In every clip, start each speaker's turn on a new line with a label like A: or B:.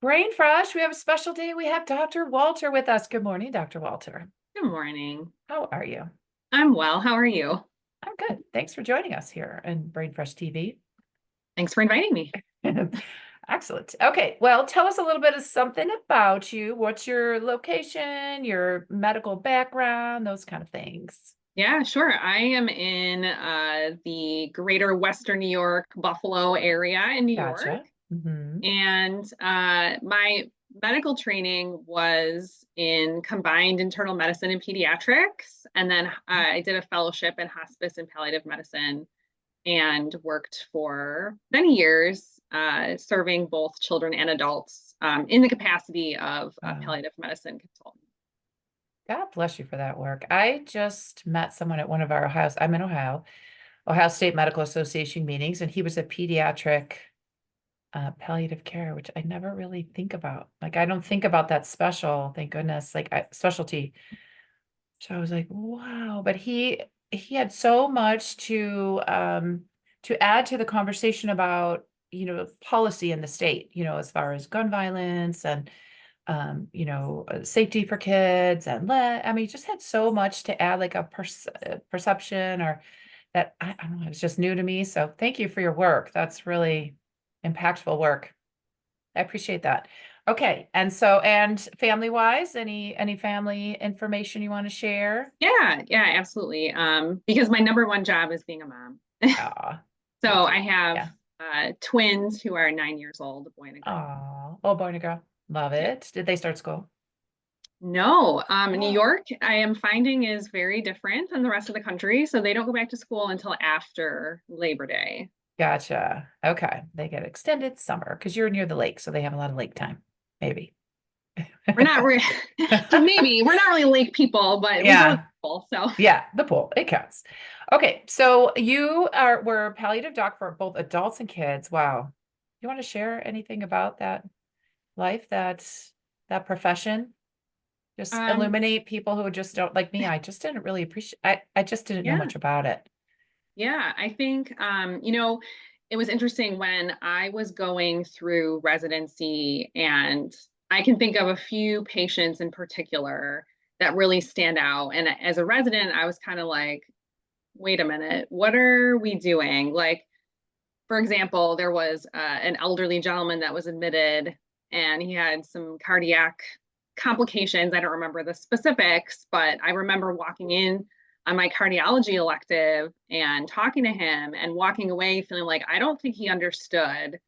A: Brain Fresh, we have a special day. We have Dr. Walter with us. Good morning, Dr. Walter.
B: Good morning.
A: How are you?
B: I'm well. How are you?
A: I'm good. Thanks for joining us here in Brain Fresh TV.
B: Thanks for inviting me.
A: Excellent. Okay, well, tell us a little bit of something about you. What's your location, your medical background, those kind of things?
B: Yeah, sure. I am in the greater Western New York, Buffalo area in New York.
A: Gotcha.
B: And my medical training was in combined internal medicine and pediatrics. And then I did a fellowship in hospice and palliative medicine and worked for many years serving both children and adults in the capacity of a
A: Wow.
B: palliative medicine consultant.
A: God bless you for that work. I just met someone at one of our I'm in Ohio State Medical Association meetings, and he was a pediatric palliative care, which I never really think about. Like, I don't think about that special, thank goodness, specialty. So I was like, wow. But he had so much to add to the conversation about, policy in the state, as far as gun violence and safety for kids and I mean, he just had so much to add, like a perception or that I don't know, it's just new to me. So thank you for your work. That's really impactful work. I appreciate that. Okay. And family wise, any family information you want to share?
B: Yeah, absolutely. Because my number one job is being a mom.
A: Ah,
B: So
A: me too.
B: I have
A: Yeah.
B: twins who are 9 years old, a boy and a girl.
A: Oh, oh, boy and a girl. Love
B: Yeah.
A: it. Did they start school?
B: No, New
A: Oh,
B: York, I am finding is very different than the rest of the country. So they don't go back to school until after Labor Day.
A: gotcha. Okay. They get extended summer because you're near the lake, so they have a lot of lake time. Maybe.
B: We're not re- maybe we're not really lake people, but we go to the
A: Yeah.
B: pool. So
A: Yeah, the pool. It counts. Okay, so were palliative doc for both adults and kids. Wow. You want to share anything about that life, that profession? Just
B: um,
A: illuminate people who just don't like me. I just didn't really appreciate I just didn't know
B: yeah,
A: much about it.
B: yeah. I think it was interesting when I was going through residency, and I can think of a few patients in particular that really stand out. And as a resident, I was kind of like, wait a minute, what are we doing? Like, for example, there was an elderly gentleman that was admitted and he had some cardiac complications. I don't remember the specifics, but I remember walking in on my cardiology elective and talking to him and walking away feeling like I don't think he understood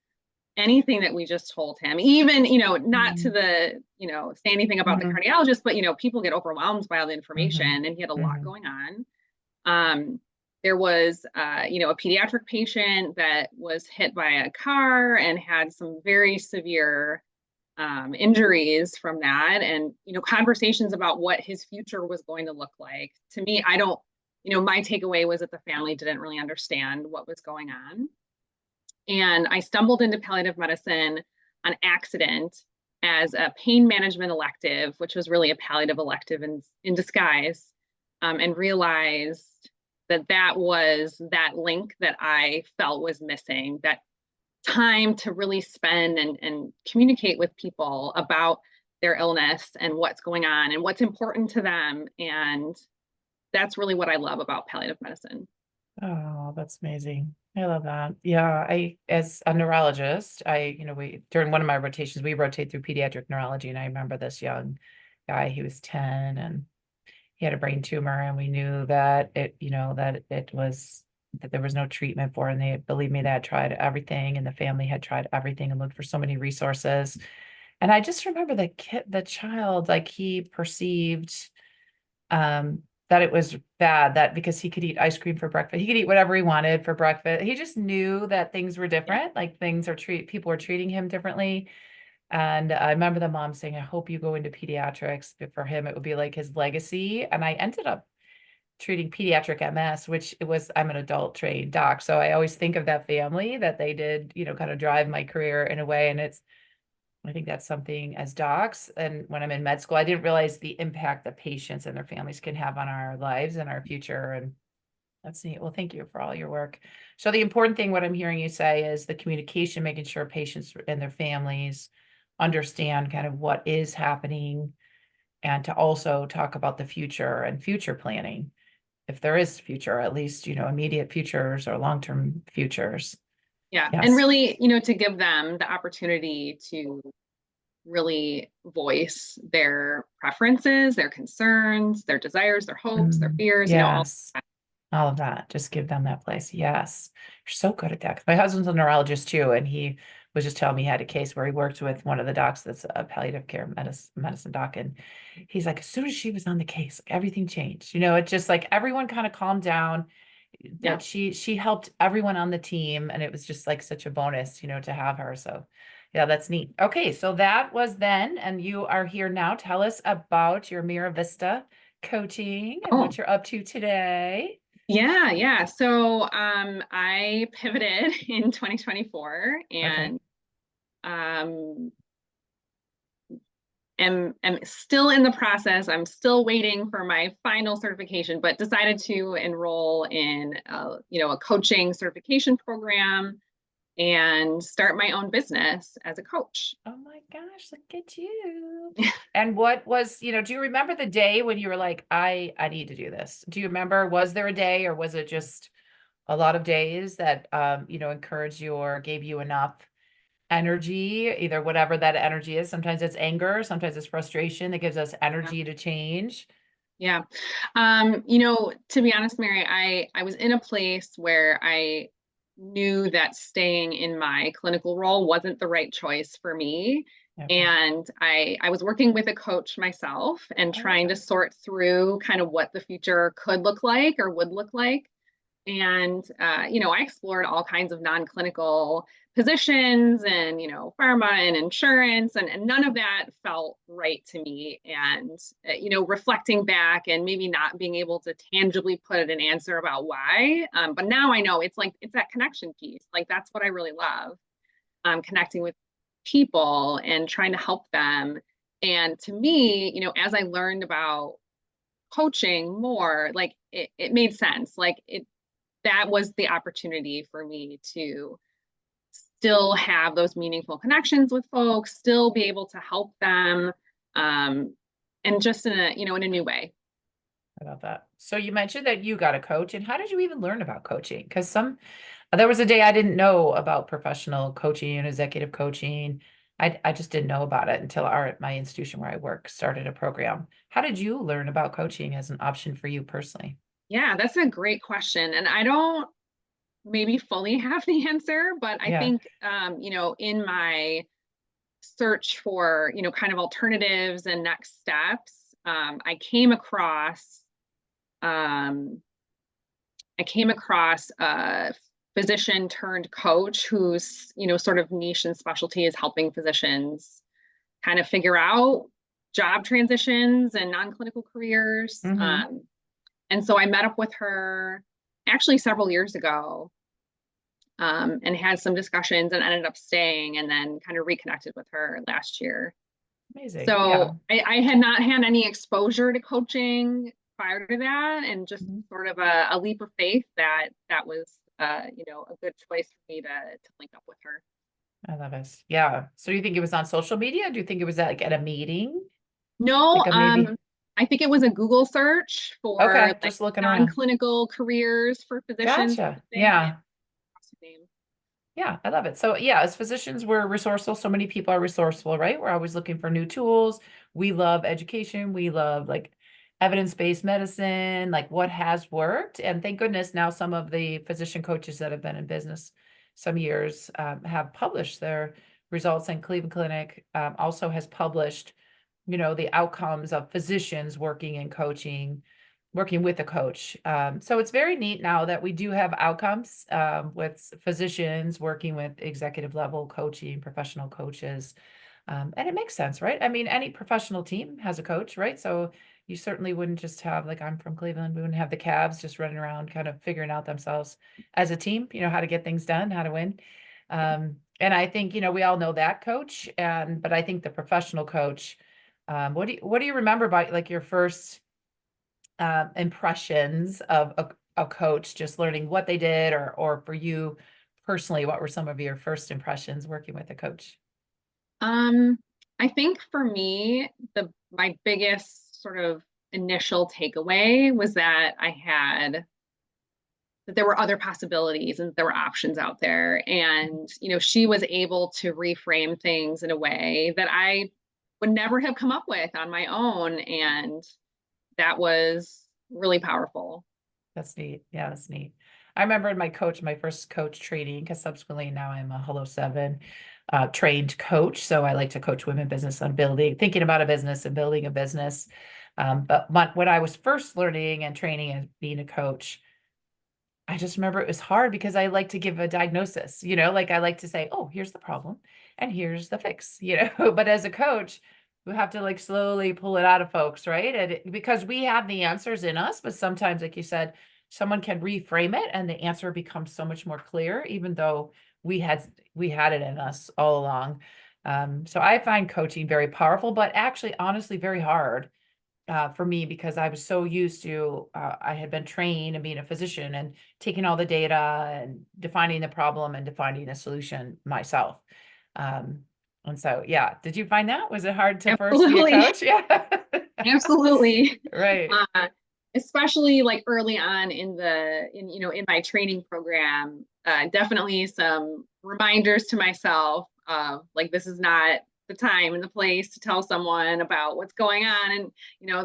B: anything that we just told him. Even, not to
A: Mhm.
B: say anything about the
A: Mhm.
B: cardiologist, but, people get overwhelmed by all the
A: Mhm.
B: information and he had a lot
A: Mhm.
B: going on. Um, there was, a pediatric patient that was hit by a car and had some very severe injuries from that, and conversations about what his future was going to look like. To me, I don't, my takeaway was that the family didn't really understand what was going on, and I stumbled into palliative medicine on accident as a pain management elective, which was really a palliative elective in disguise, and realized that that was that link that I felt was missing, that time to really spend and communicate with people about their illness and what's going on and what's important to them. And that's really what I love about palliative medicine.
A: Oh, that's amazing. I love that. Yeah, as a neurologist, we during one of my rotations, we rotate through pediatric neurology, and I remember this young guy, he was 10 and he had a brain tumor, and we knew that that there was no treatment for it. And they, believe me, they had tried everything, and the family had tried everything and looked for so many resources. And I just remember the child, like he perceived that it was bad, that because he could eat ice cream for breakfast, he could eat whatever he wanted for breakfast. He just knew that things were
B: Yeah.
A: different, like people were treating him differently. And I remember the mom saying, I hope you go into pediatrics. But for him, it would be like his legacy. And I ended up treating pediatric MS, which I'm an adult trained doc. So I always think of that family that they did, kind of drive my career in a way. And I think that's something as docs. And when I'm in med school, I didn't realize the impact that patients and their families can have on our lives and our future. And that's neat. Well, thank you for all your work. So the important thing, what I'm hearing you say, is the communication, making sure patients and their families understand kind of what is happening and to also talk about the future and future planning. If there is future, at least, immediate futures or long-term futures.
B: Yeah. And
A: Yes.
B: really, to give them the opportunity to really voice their preferences, their concerns, their desires, their hopes, their fears, all.
A: Yes. All of that. Just give them that place. Yes. You're so good at that. 'Cause my husband's a neurologist too, and he was just telling me he had a case where he worked with one of the docs that's a palliative care medicine doc. And he's like, as soon as she was on the case, like everything changed. It's just like everyone kind of calmed down,
B: Yeah.
A: that she helped everyone on the team. And it was just like such a bonus, to have her. So yeah, that's neat. Okay, so that was then, and you are here now. Tell us about your MiraVista coaching and
B: Oh,
A: what you're up to today.
B: yeah, yeah. So I pivoted in 2024
A: Okay.
B: and um am still in the process. I'm still waiting for my final certification, but decided to enroll in a coaching certification program and start my own business as a coach.
A: Oh my gosh, look at you. And what was, do you remember the day when you were like, I need to do this? Do you remember, was there a day or was it just a lot of days that encouraged you or gave you enough energy, either whatever that energy is? Sometimes it's anger, sometimes it's frustration that gives us
B: Yeah.
A: energy to change.
B: Yeah. To be honest, Mary, I was in a place where I knew that staying in my clinical role wasn't the right choice for me.
A: Okay.
B: And I was working with a coach myself and trying to
A: Okay.
B: sort through kind of what the future could look like or would look like. And, I explored all kinds of non-clinical positions and, pharma and insurance, and none of that felt right to me. And, reflecting back and maybe not being able to tangibly put an answer about why. But now I know it's like, it's that connection piece. Like, that's what I really love, connecting with people and trying to help them. And to me, as I learned about coaching more, like it made sense. Like that was the opportunity for me to still have those meaningful connections with folks, still be able to help them, and just in a new way.
A: I love that. So you mentioned that you got a coach, and how did you even learn about coaching? Because there was a day I didn't know about professional coaching and executive coaching. I just didn't know about it until my institution where I work started a program. How did you learn about coaching as an option for you personally?
B: Yeah, that's a great question. And I don't maybe fully have the answer, but I
A: Yeah.
B: think, in my search for, kind of alternatives and next steps, um, I came across a physician turned coach whose, sort of niche and specialty is helping physicians kind of figure out job transitions and non-clinical careers.
A: Mm-hmm.
B: And so I met up with her actually several years ago, and had some discussions and ended up staying and then kind of reconnected with her last year.
A: Amazing. Yeah.
B: So I had not had any exposure to coaching prior to that, and just
A: Mhm.
B: sort of a leap of faith that was, a good choice for me to link up with her.
A: I love it. Yeah. So you think it was on social media? Do you think it was at a meeting?
B: No,
A: Like a maybe?
B: I think it was a Google search for
A: Okay.
B: like
A: Just looking around.
B: non-clinical careers for physicians or
A: Gotcha.
B: something, and
A: Yeah.
B: across her name.
A: Yeah, I love it. So yeah, as physicians, we're resourceful. So many people are resourceful, right? We're always looking for new tools. We love education. We love like evidence-based medicine, like what has worked. And thank goodness now some of the physician coaches that have been in business some years have published their results. And Cleveland Clinic also has published, the outcomes of physicians working in coaching, working with a coach. So it's very neat now that we do have outcomes with physicians working with executive level coaching, professional coaches. And it makes sense, right? I mean, any professional team has a coach, right? So you certainly wouldn't just have, like, I'm from Cleveland, we wouldn't have the Cavs just running around kind of figuring out themselves as a team, how to get things done, how to win. And I think, we all know that coach. But I think the professional coach, what do you remember about like your first impressions of a coach, just learning what they did, or for you personally, what were some of your first impressions working with a coach?
B: I think for me, my biggest sort of initial takeaway was that there were other possibilities and there were options out there. And, she was able to reframe things in a way that I would never have come up with on my own. And that was really powerful.
A: That's neat. Yeah, that's neat. I remember in my first coach training, because subsequently now I'm a Hello Seven trained coach. So I like to coach women business on thinking about a business and building a business. But when I was first learning and training and being a coach, I just remember it was hard because I like to give a diagnosis, like I like to say, oh, here's the problem and here's the fix, But as a coach, we have to like slowly pull it out of folks, right? Because we have the answers in us, but sometimes, like you said, someone can reframe it and the answer becomes so much more clear, even though we had it in us all along. So I find coaching very powerful, but actually, honestly, very hard for me because I was so used to, I had been trained and being a physician and taking all the data and defining the problem and defining a solution myself. Um, and so, yeah, did you find that? Was it hard to first be a
B: Absolutely.
A: coach? Yeah.
B: Absolutely.
A: Right.
B: Especially like early on in my training program, definitely some reminders to myself of like, this is not the time and the place to tell someone about what's going on. And,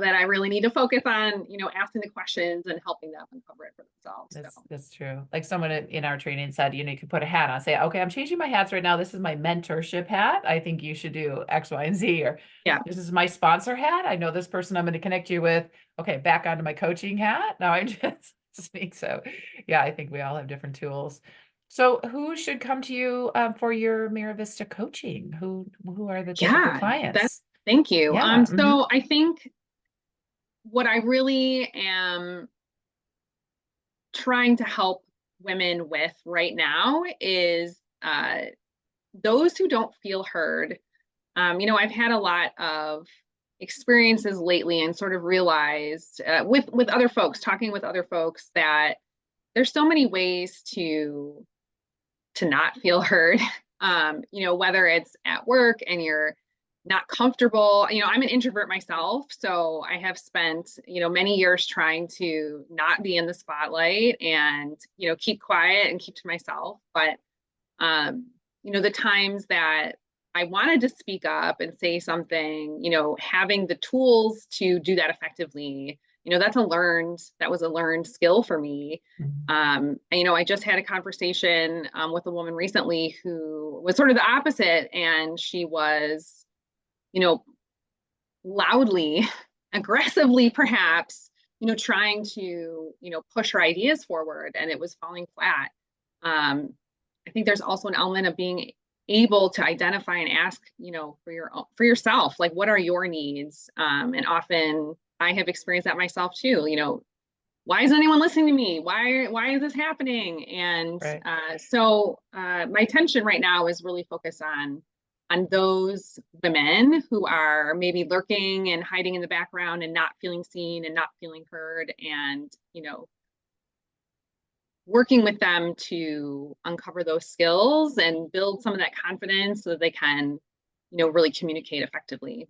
B: that I really need to focus on, asking the questions and helping them uncover it for themselves. So,
A: That's true. Like someone in our training said, you could put a hat on, say, okay, I'm changing my hats right now. This is my mentorship hat. I think you should do X, Y, and Z, or
B: yeah.
A: this is my sponsor hat. I know this person I'm going to connect you with. Okay, back onto my coaching hat. Now I just think so. Yeah, I think we all have different tools. So who should come to you for your MiraVista coaching? Who are the typical
B: Yeah.
A: clients?
B: Thank you.
A: Yeah.
B: So I think what I really am trying to help women with right now is those who don't feel heard. I've had a lot of experiences lately and sort of realized with other folks, talking with other folks, that there's so many ways to not feel heard. Whether it's at work and you're not comfortable. I'm an introvert myself, so I have spent, many years trying to not be in the spotlight and, keep quiet and keep to myself. But, the times that I wanted to speak up and say something, having the tools to do that effectively, that was a learned skill for me.
A: Mhm.
B: I just had a conversation with a woman recently who was sort of the opposite, and she was, loudly, aggressively, perhaps, trying to, push her ideas forward, and it was falling flat. I think there's also an element of being able to identify and ask, for yourself, like, what are your needs? And often I have experienced that myself too. Why isn't anyone listening to me? Why is this happening? And
A: Right.
B: so my attention right now is really focused on those women who are maybe lurking and hiding in the background and not feeling seen and not feeling heard, and working with them to uncover those skills and build some of that confidence so that they can really communicate effectively.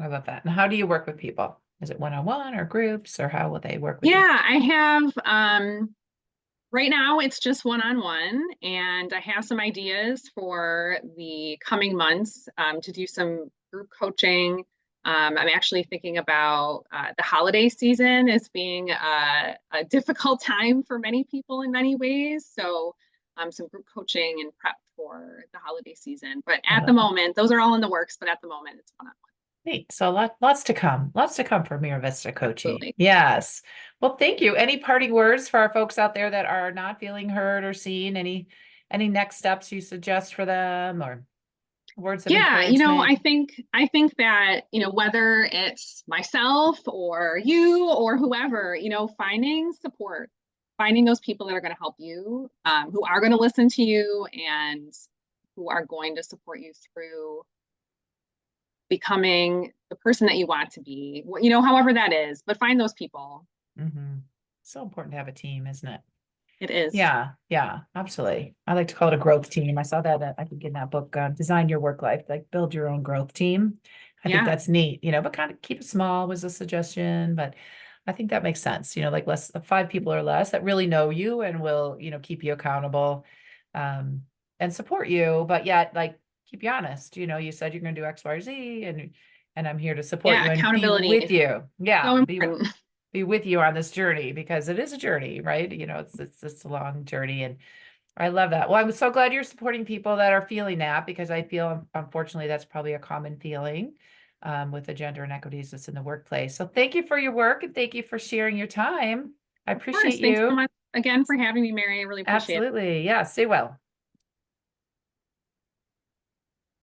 A: I love that. And how do you work with people? Is it one-on-one or groups, or how will they work with you?
B: Yeah, I have right now it's just one-on-one, and I have some ideas for the coming months to do some group coaching. I'm actually thinking about the holiday season as being a difficult time for many people in many ways. So some group coaching and prep for the holiday season. But
A: I
B: at the
A: love that.
B: moment, those are all in the works, but at the moment it's one-on-one.
A: Neat. So lots to come for MiraVista coaching.
B: Absolutely.
A: Yes. Well, thank you. Any parting words for our folks out there that are not feeling heard or seen? Any next steps you suggest for them, or words of
B: Yeah,
A: encouragement?
B: I think that, whether it's myself or you or whoever, finding support, finding those people that are going to help you, who are going to listen to you and who are going to support you through becoming the person that you want to be, however that is, but find those people.
A: Hmm. So important to have a team, isn't it?
B: It is.
A: Yeah, yeah, absolutely. I like to call it a growth team. I saw that, I think in that book, Design Your Work Life, like build your own growth team. I think
B: Yeah.
A: that's neat, but kind of keep it small was a suggestion, but I think that makes sense, like less, 5 people or less that really know you and will, keep you accountable, um, and support you, but yet like keep you honest. You said you're going to do X, Y, or Z, and I'm here to support
B: Yeah.
A: you and be
B: Accountability
A: with
B: is
A: you. Yeah,
B: so important.
A: be with you on this journey because it is a journey, right? It's a long journey, and I love that. Well, I'm so glad you're supporting people that are feeling that because I feel unfortunately that's probably a common feeling with the gender inequities that's in the workplace. So thank you for your work and thank you for sharing your time. I
B: Of course.
A: appreciate
B: Thanks so
A: you.
B: much again for having me, Mary. I really appreciate it.
A: Absolutely. Yeah. Stay well.